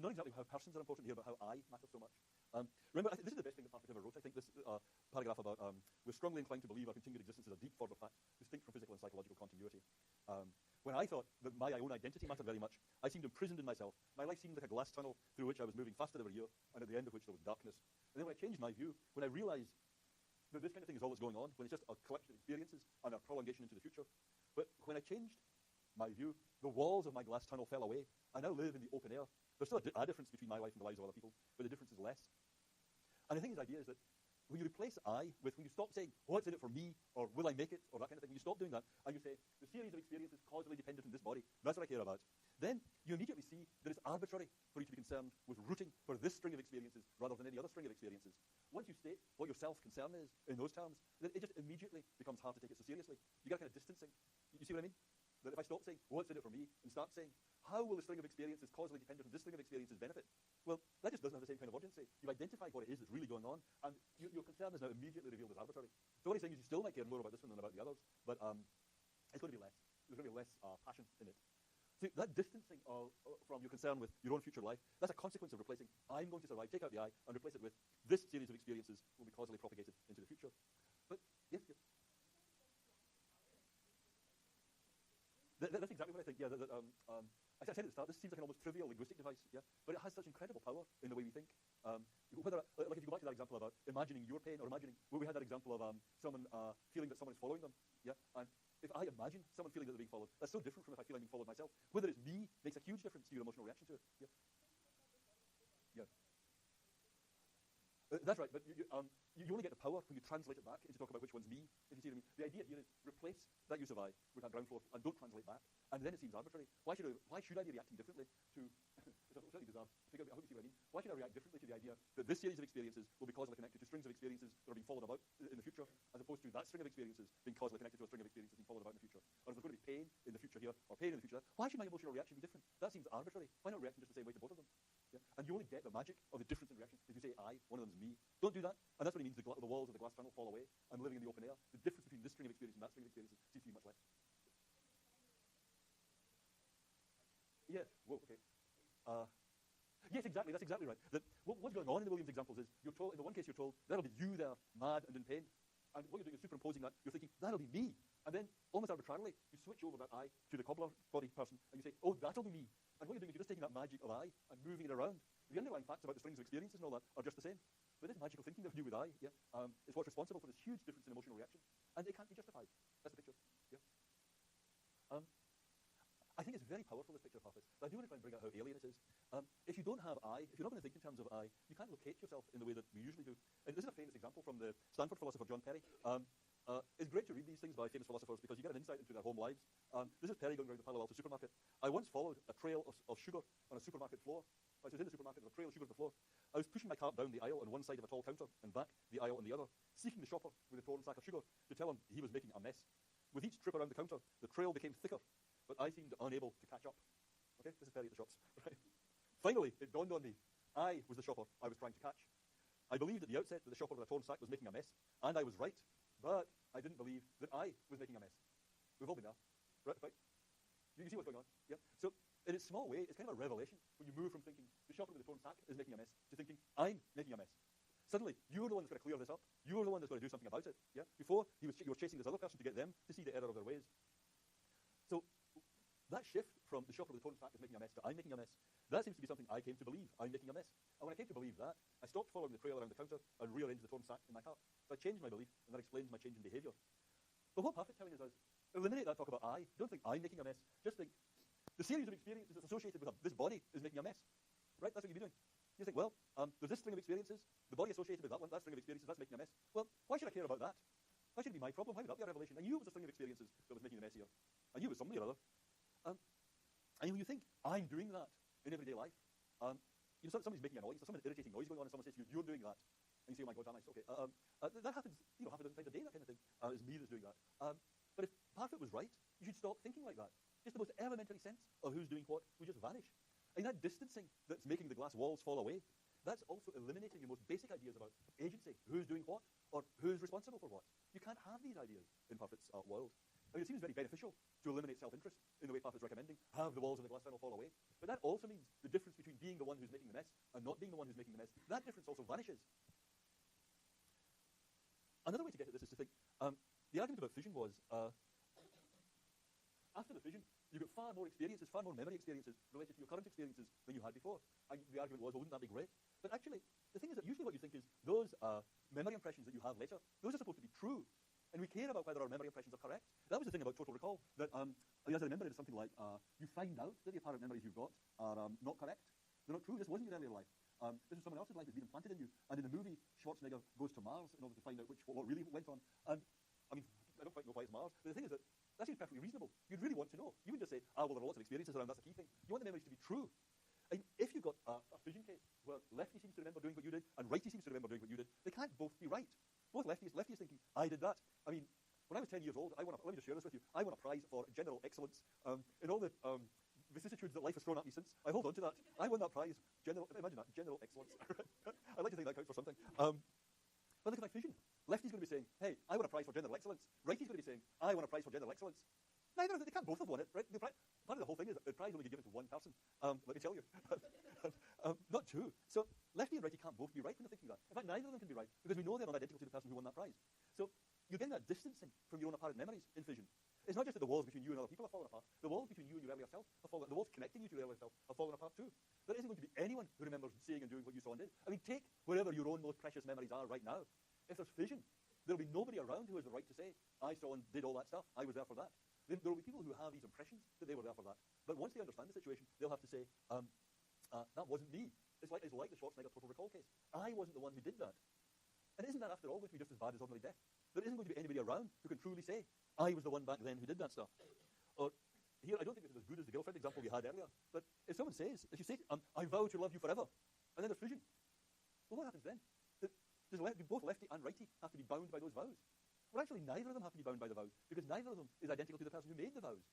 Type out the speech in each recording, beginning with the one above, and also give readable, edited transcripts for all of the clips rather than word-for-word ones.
not exactly how persons are important here, but how I matters so much. Remember, this is the best thing that Parfit ever wrote. I think this paragraph about we're strongly inclined to believe our continued existence is a deep form of fact, distinct from physical and psychological continuity. When I thought that my own identity mattered very much, I seemed imprisoned in myself. My life seemed like a glass tunnel through which I was moving faster every year, and at the end of which there was darkness. And then when I changed my view, when I realized that this kind of thing is all that's going on, when it's just a collection of experiences and a prolongation into the future, but when I changed my view, the walls of my glass tunnel fell away. I now live in the open air. There's still a difference between my life and the lives of other people, but the difference is less. And I think his idea is that when you replace I with, when you stop saying, what's in it for me, or will I make it, or that kind of thing, when you stop doing that, and you say, the series of experiences causally dependent on this body, that's what I care about, then you immediately see that it's arbitrary for you to be concerned with rooting for this string of experiences rather than any other string of experiences. Once you state what your self-concern is in those terms, then it just immediately becomes hard to take it so seriously. You get a kind of distancing. You see what I mean? That if I stop saying, what's in it for me, and start saying, how will the string of experiences causally dependent on this string of experiences benefit? Well, that just doesn't have the same kind of urgency. You've identified what it is that's really going on, and your concern is now immediately revealed as arbitrary. So what he's saying is you still might care more about this one than about the others, but it's going to be less. There's going to be less passion in it. So that distancing from your concern with your own future life, that's a consequence of replacing I'm going to survive, take out the I, and replace it with this series of experiences will be causally propagated into the future. But, yes. That's exactly what I think, yeah. I said at the start, this seems like an almost trivial linguistic device, yeah, but it has such incredible power in the way we think. Whether, like if you go back to that example about imagining your pain, or imagining, well, we had that example of someone feeling that someone is following them, yeah, and if I imagine someone feeling that they're being followed, that's so different from if I feel I'm being followed myself. Whether it's me makes a huge difference to your emotional reaction to it, yeah. That's right, but you only get the power when you translate it back into talk about which one's me, if you see what I mean. The idea here is replace that use of I with that ground floor and don't translate back, and then it seems arbitrary. Why should I be reacting differently to, it's slightly bizarre, I hope you see what I mean. Why should I react differently to the idea that this series of experiences will be causally connected to strings of experiences that are being followed about in the future, as opposed to that string of experiences being causally connected to a string of experiences being followed about in the future? Or if there's going to be pain in the future here, or pain in the future there, why should my emotional reaction be different? That seems arbitrary. Why not react in just the same way to both of them? Yeah? And you only get the magic of the difference in reaction if you say I, one of them's me. Don't do that. And that's what he means, the walls of the glass tunnel fall away. I'm living in the open air. The difference between this string of experiences and that string of experiences seems to be much less. Yeah, whoa, okay. Yes, exactly, that's exactly right. What's going on in the Williams examples is, you're told, in the one case you're told, that'll be you there, mad and in pain. And what you're doing is superimposing that. You're thinking, that'll be me. And then, almost arbitrarily, you switch over that I to the cobbler body person, and you say, oh, that'll be me. And what you're doing is you're just taking that magic of I and moving it around. The underlying facts about the strings of experiences and all that are just the same. But this magical thinking that we do with I, yeah, is what's responsible for this huge difference in emotional reaction. And it can't be justified. That's the picture. Yeah. I think it's very powerful, this picture of Parfit. But I do want to try and bring out how alien it is. If you don't have I, if you're not going to think in terms of I, you can't locate yourself in the way that we usually do. And this is a famous example from the Stanford philosopher John Perry. It's great to read these things by famous philosophers because you get an insight into their home lives. This is Perry going around the Palo Alto supermarket. I once followed a trail of sugar on a supermarket floor. I was in the supermarket, there's a trail of sugar on the floor. I was pushing my cart down the aisle on one side of a tall counter and back the aisle on the other, seeking the shopper with a torn sack of sugar to tell him he was making a mess. With each trip around the counter, the trail became thicker, but I seemed unable to catch up. Okay, this is Perry at the shops. Right? Finally, it dawned on me. I was the shopper I was trying to catch. I believed at the outset that the shopper with a torn sack was making a mess, and I was right, but I didn't believe that I was making a mess. We've all been there, right? You see what's going on? Yeah. So, in its small way, it's kind of a revelation when you move from thinking the shopper with the torn sack is making a mess to thinking I'm making a mess. Suddenly, you're the one that's going to clear this up. You're the one that's going to do something about it. Yeah. Before, you were chasing this other person to get them to see the error of their ways. So, that shift from the shopper with the torn sack is making a mess to I'm making a mess, that seems to be something I came to believe. I'm making a mess. And when I came to believe that, I stopped following the trail around the counter and rearranged the torn sack in my cart. So I changed my belief, and that explains my change in behavior. But what Parfit's telling us is, eliminate that talk about I. Don't think I'm making a mess. Just think, the series of experiences that's associated with this body is making a mess. Right? That's what you'd be doing. You think, well, there's this string of experiences, the body associated with that one, that string of experiences, that's making a mess. Well, why should I care about that? Why should it be my problem? Why would that be a revelation? I knew it was a string of experiences that was making the mess here. I knew it was somebody or other. And when you think, I'm doing that in everyday life, somebody's making a noise, there's some irritating noise going on, and someone says to you, you're doing that. And you say, oh my God, damn, okay. That happens, half a dozen times a day, that kind of thing. It's me that's doing that. But if Parfit was right, you should stop thinking like that. Just the most elementary sense of who's doing what would just vanish. And that distancing that's making the glass walls fall away, that's also eliminating your most basic ideas about agency, who's doing what, or who's responsible for what. You can't have these ideas in Parfit's world. I mean, it seems very beneficial to eliminate self-interest in the way Papa's recommending, have the walls of the glass funnel fall away. But that also means the difference between being the one who's making the mess and not being the one who's making the mess, that difference also vanishes. Another way to get at this is to think, the argument about fission was, after the fission, you got far more experiences, far more memory experiences related to your current experiences than you had before. And the argument was, well, wouldn't that be great? But actually, the thing is that usually what you think is those memory impressions that you have later, those are supposed to be true. And we care about whether our memory impressions are correct. That was the thing about total recall, that as I remember it, it's something like, you find out that the apparent memories you've got are not correct. They're not true. This wasn't your earlier life. This is someone else's life that's been implanted in you. And in the movie, Schwarzenegger goes to Mars in order to find out what really went on. And I mean, I don't quite know why it's Mars, but the thing is that seems perfectly reasonable. You'd really want to know. You would just say, well, there are lots of experiences around, that's the key thing. You want the memories to be true. And if you've got a fission case where lefty seems to remember doing what you did and righty seems to remember doing what you did, they can't both be right. Both lefty is thinking, I did that. I mean, when I was 10 years old, let me just share this with you. I won a prize for general excellence. In all the vicissitudes that life has thrown at me since, I hold on to that. I won that prize, imagine that, general excellence. I'd like to think that counts for something. But look at my fission. Lefty's going to be saying, hey, I won a prize for general excellence. Righty's going to be saying, I won a prize for general excellence. Neither of them, they can't both have won it, right? Part of the whole thing is that the prize only get given to one person. Let me tell you. Not two. So lefty and righty can't both be right when they're thinking that. In fact, neither of them can be right, because we know they're not identical to the person who won that prize. So you're getting that distancing from your own apparent memories in fission. It's not just that the walls between you and other people have fallen apart. The walls between you and your earlier self have fallen apart. The walls connecting you to your earlier self have fallen apart too. There isn't going to be anyone who remembers saying and doing what you saw and did. I mean, take wherever your own most precious memories are right now. If there's fission, there'll be nobody around who has the right to say, I saw and did all that stuff. I was there for that. There will be people who have these impressions that they were there for that. But once they understand the situation, they'll have to say, that wasn't me. It's like the Schwarzenegger total recall case. I wasn't the one who did that. And isn't that, after all, going to be just as bad as ordinary death? There isn't going to be anybody around who can truly say, I was the one back then who did that stuff. Or, here, I don't think this is as good as the girlfriend example we had earlier, but if you say, I vow to love you forever, and then there's fission, well, what happens then? Both lefty and righty have to be bound by those vows. Well, actually, neither of them have to be bound by the vows, because neither of them is identical to the person who made the vows.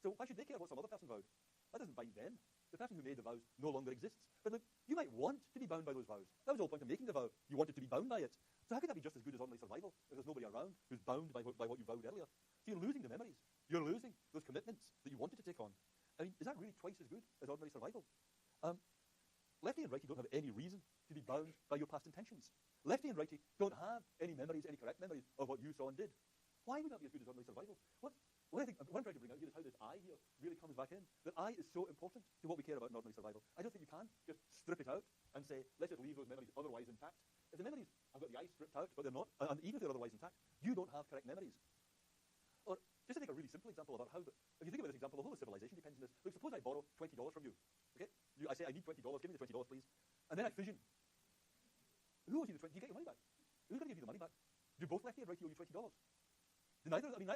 So why should they care what some other person vowed? That doesn't bind them. The person who made the vows no longer exists. But look, you might want to be bound by those vows. That was the whole point of making the vow. You wanted to be bound by it. So how could that be just as good as ordinary survival if there's nobody around who's bound by what you vowed earlier? So you're losing the memories. You're losing those commitments that you wanted to take on. I mean, is that really twice as good as ordinary survival? Lefty and righty don't have any reason to be bound by your past intentions. Lefty and righty don't have any memories, any correct memories of what you saw and did. Why would that be as good as ordinary survival? What I'm trying to bring out here is how this I here really comes back in. That I is so important to what we care about in ordinary survival. I don't think you can just strip it out and say, let's just leave those memories otherwise intact. If the memories have got the I stripped out, but they're not, and even if they're otherwise intact, you don't have correct memories. Or, just to take a really simple example about how, if you think about this example, the whole of civilization depends on this. Look, suppose I borrow $20 from you. Okay? I say, I need $20, give me the $20, please. And then I fission. Who owes you the 20? Do you get your money back? Who's going to give you the money back? Do both lefty and righty owe you $20? Neither of them is the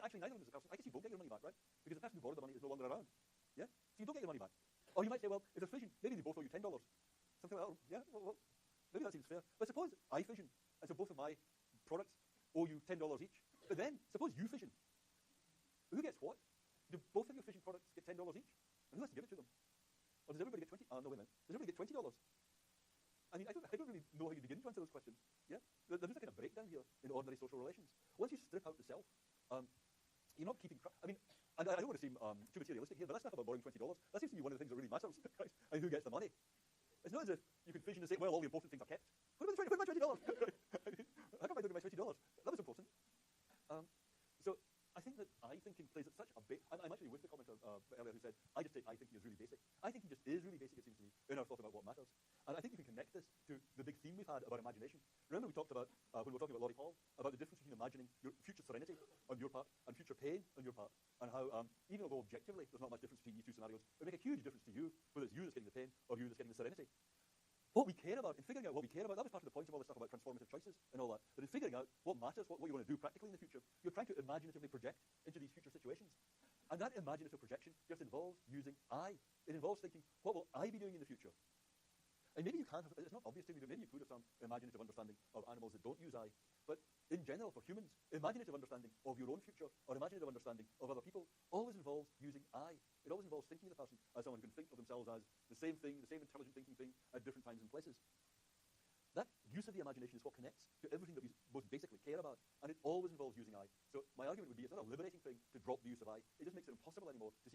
person. I guess you both get your money back, right? Because the person who borrowed the money is no longer around. Yeah? So you don't get your money back. Or you might say, well, if there's fission, maybe they both owe you $10. Something like that. Yeah? Well, maybe that seems fair. But suppose I fission, and so both of my products owe you $10 each. But then, suppose you fission. Who gets what? Do both of your fission products get $10 each? And who has to give it to them? Or does everybody get 20? No, wait a minute. Does everybody get $20? I mean, I don't really know how you begin to answer those questions. Yeah? There's a kind of breakdown here in ordinary social relations. Once you strip out the self, you're not keeping track. I mean, and I don't want to seem too materialistic here, but that stuff about borrowing $20, that seems to be one of the things that really matters, right? And who gets the money. It's not as if you could fission and say, well, all the important things are kept. What about my $20? How come I don't get my $20? That was important. So I think that I thinking plays at such a big... I'm actually with the commenter earlier who said, I just take I thinking as really basic. I thinking just is really basic, it seems to me, in our thought about what matters. And I think you can connect this to the big theme we've had about imagination. Remember we talked about, when we were talking about Laurie Hall, about the difference between imagining your future serenity on your part and future pain on your part, and how, even although objectively there's not much difference between these two scenarios, it would make a huge difference to you, whether it's you that's getting the pain or you that's getting the serenity. What we care about, in figuring out what we care about, that was part of the point of all this stuff about transformative choices and all that. But in figuring out what matters, what you want to do practically in the future, you're trying to imaginatively project into these future situations. And that imaginative projection just involves using I. It involves thinking, what will I be doing in the future? And maybe you can't have, it's not obvious to me, but maybe you could have some imaginative understanding of animals that don't use I. But in general, for humans, imaginative understanding of your own future or imaginative understanding of other people always involves using I. It always involves thinking of the person as someone who can think of themselves as the same thing, the same intelligent thinking thing at different times and places. That use of the imagination is what connects to everything that we most basically care about, and it always involves using I. So my argument would be it's not a liberating thing to drop the use of I. It just makes it impossible anymore to see